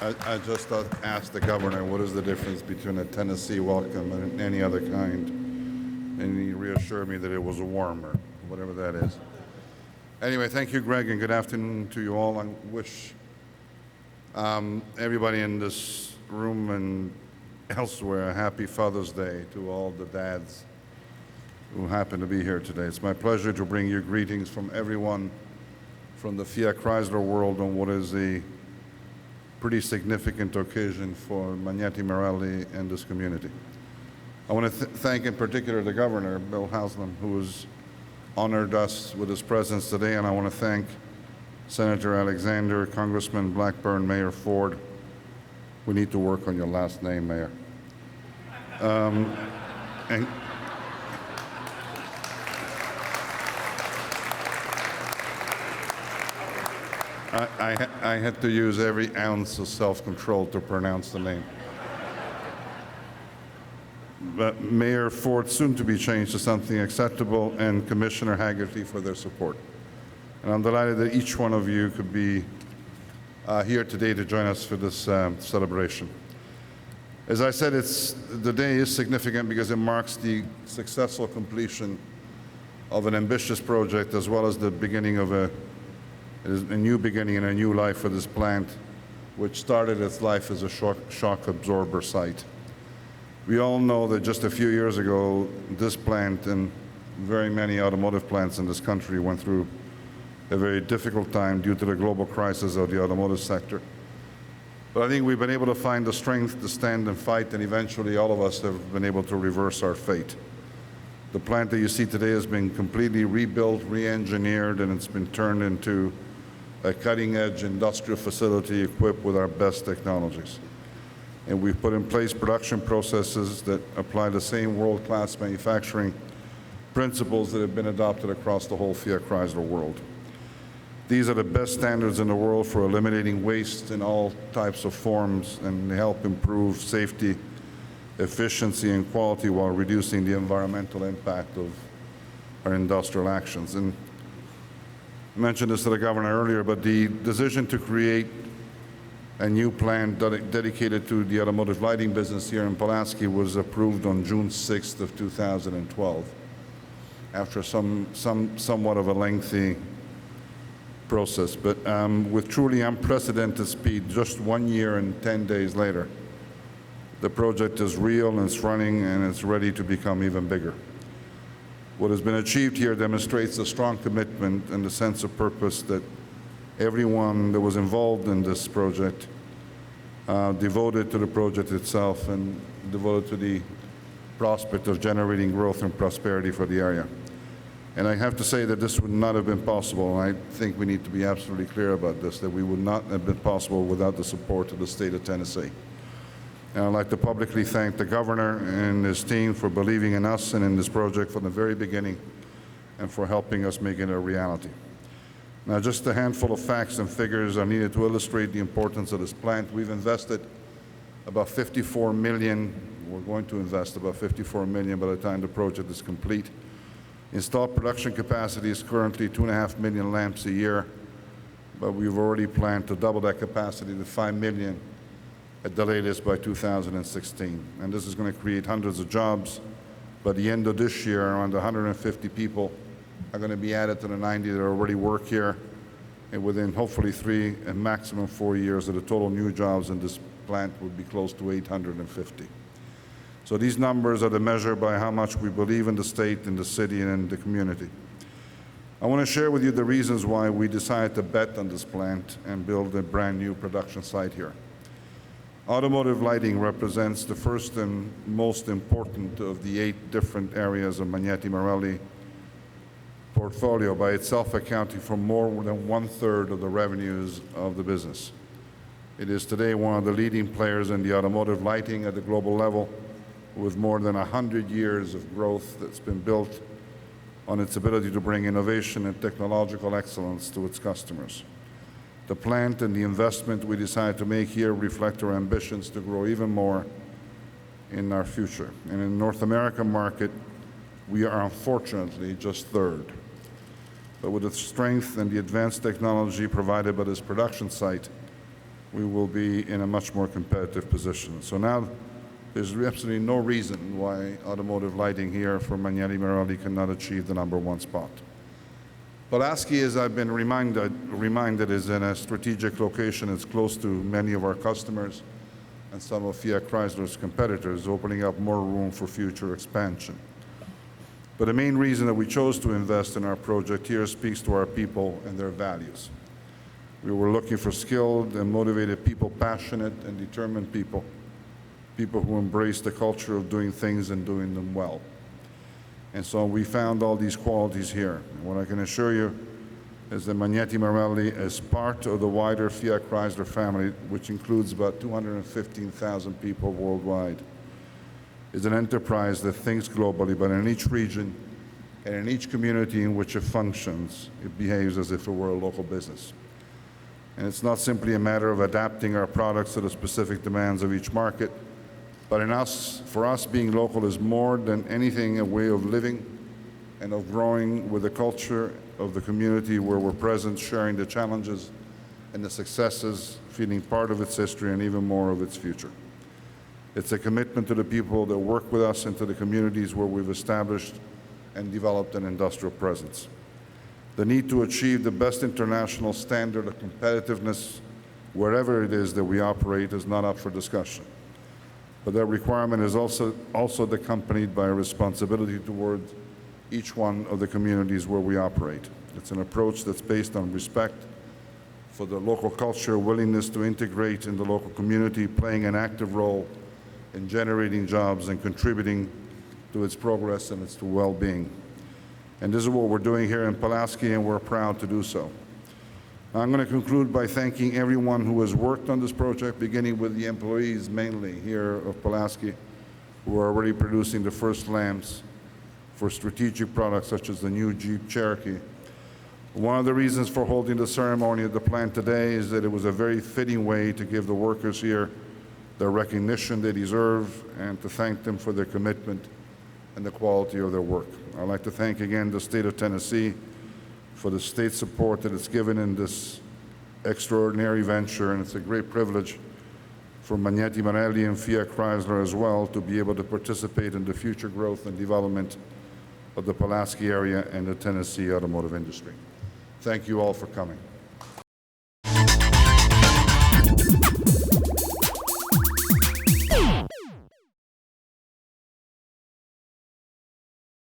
I just asked the governor what is the difference between a Tennessee welcome and any other kind, and he reassured me that it was warmer, whatever that is. Anyway, thank you, Greg, and good afternoon to you all. I wish everybody in this room and elsewhere a happy Father's Day to all the dads who happen to be here today. It's my pleasure to bring you greetings from everyone from the Fiat Chrysler world on what is a pretty significant occasion for Magneti Marelli and this community. I want to thank in particular the governor, Bill Haslam, who has honored us with his presence today, and I want to thank Senator Alexander, Congressman Blackburn, Mayor Ford. We need to work on your last name, Mayor. And I had to use every ounce of self-control to pronounce the name. But Mayor Ford, soon to be changed to something acceptable, and Commissioner Haggerty for their support. And I'm delighted that each one of you could be here today to join us for this celebration. As I said, the day is significant because it marks the successful completion of an ambitious project, as well as the beginning of a new beginning and a new life for this plant, which started its life as a shock absorber site. We all know that just a few years ago, this plant and very many automotive plants in this country went through a very difficult time due to the global crisis of the automotive sector. But I think we've been able to find the strength to stand and fight, and eventually all of us have been able to reverse our fate. The plant that you see today has been completely rebuilt, re-engineered, and it's been turned into a cutting-edge industrial facility equipped with our best technologies. And we've put in place production processes that apply the same world-class manufacturing principles that have been adopted across the whole Fiat Chrysler world. These are the best standards in the world for eliminating waste in all types of forms, and help improve safety, efficiency, and quality while reducing the environmental impact of our industrial actions. And I mentioned this to the governor earlier, but the decision to create a new plant dedicated to the automotive lighting business here in Pulaski was approved on June 6th of 2012, after somewhat of a lengthy process. But with truly unprecedented speed, just 1 year and 10 days later, the project is real and it's running and it's ready to become even bigger. What has been achieved here demonstrates a strong commitment and the sense of purpose that everyone that was involved in this project devoted to the project itself and devoted to the prospect of generating growth and prosperity for the area. And I have to say that this would not have been possible, and I think we need to be absolutely clear about this, that we would not have been possible without the support of the state of Tennessee. And I'd like to publicly thank the governor and his team for believing in us and in this project from the very beginning, and for helping us make it a reality. Now, just a handful of facts and figures are needed to illustrate the importance of this plant. We've invested about $54 million. We're going to invest about $54 million by the time the project is complete. Installed production capacity is currently 2.5 million lamps a year, but we've already planned to double that capacity to 5 million at the latest by 2016. And this is going to create hundreds of jobs. By the end of this year, around 150 people are going to be added to the 90 that already work here. And within hopefully 3 and maximum 4 years, the total new jobs in this plant would be close to 850. So these numbers are the measure by how much we believe in the state, in the city, and in the community. I want to share with you the reasons why we decided to bet on this plant and build a brand new production site here. Automotive lighting represents the first and most important of the 8 different areas of Magneti Marelli portfolio, by itself accounting for more than 1/3 of the revenues of the business. It is today one of the leading players in the automotive lighting at the global level, with more than 100 years of growth that's been built on its ability to bring innovation and technological excellence to its customers. The plant and the investment we decided to make here reflect our ambitions to grow even more in our future. And in the North American market, we are unfortunately just third. But with the strength and the advanced technology provided by this production site, we will be in a much more competitive position. So now there's absolutely no reason why automotive lighting here for Magneti Marelli cannot achieve the #1 spot. Pulaski, as I've been reminded, is in a strategic location. It's close to many of our customers and some of Fiat Chrysler's competitors, opening up more room for future expansion. But the main reason that we chose to invest in our project here speaks to our people and their values. We were looking for skilled and motivated people, passionate and determined people, people who embrace the culture of doing things and doing them well. And so we found all these qualities here. And what I can assure you is that Magneti Marelli is part of the wider Fiat Chrysler family, which includes about 215,000 people worldwide. It's an enterprise that thinks globally, but in each region and in each community in which it functions, it behaves as if it were a local business. And it's not simply a matter of adapting our products to the specific demands of each market, but for us, being local is more than anything a way of living and of growing with the culture of the community where we're present, sharing the challenges and the successes, feeling part of its history and even more of its future. It's a commitment to the people that work with us and to the communities where we've established and developed an industrial presence. The need to achieve the best international standard of competitiveness wherever it is that we operate is not up for discussion. But that requirement is also accompanied by a responsibility towards each one of the communities where we operate. It's an approach that's based on respect for the local culture, willingness to integrate in the local community, playing an active role in generating jobs and contributing to its progress and its well-being. And this is what we're doing here in Pulaski, and we're proud to do so. I'm going to conclude by thanking everyone who has worked on this project, beginning with the employees mainly here of Pulaski, who are already producing the first lamps for strategic products such as the new Jeep Cherokee. One of the reasons for holding the ceremony at the plant today is that it was a very fitting way to give the workers here the recognition they deserve and to thank them for their commitment and the quality of their work. I'd like to thank again the state of Tennessee for the state support that it's given in this extraordinary venture, and it's a great privilege for Magneti Marelli and Fiat Chrysler as well to be able to participate in the future growth and development of the Pulaski area and the Tennessee automotive industry. Thank you all for coming.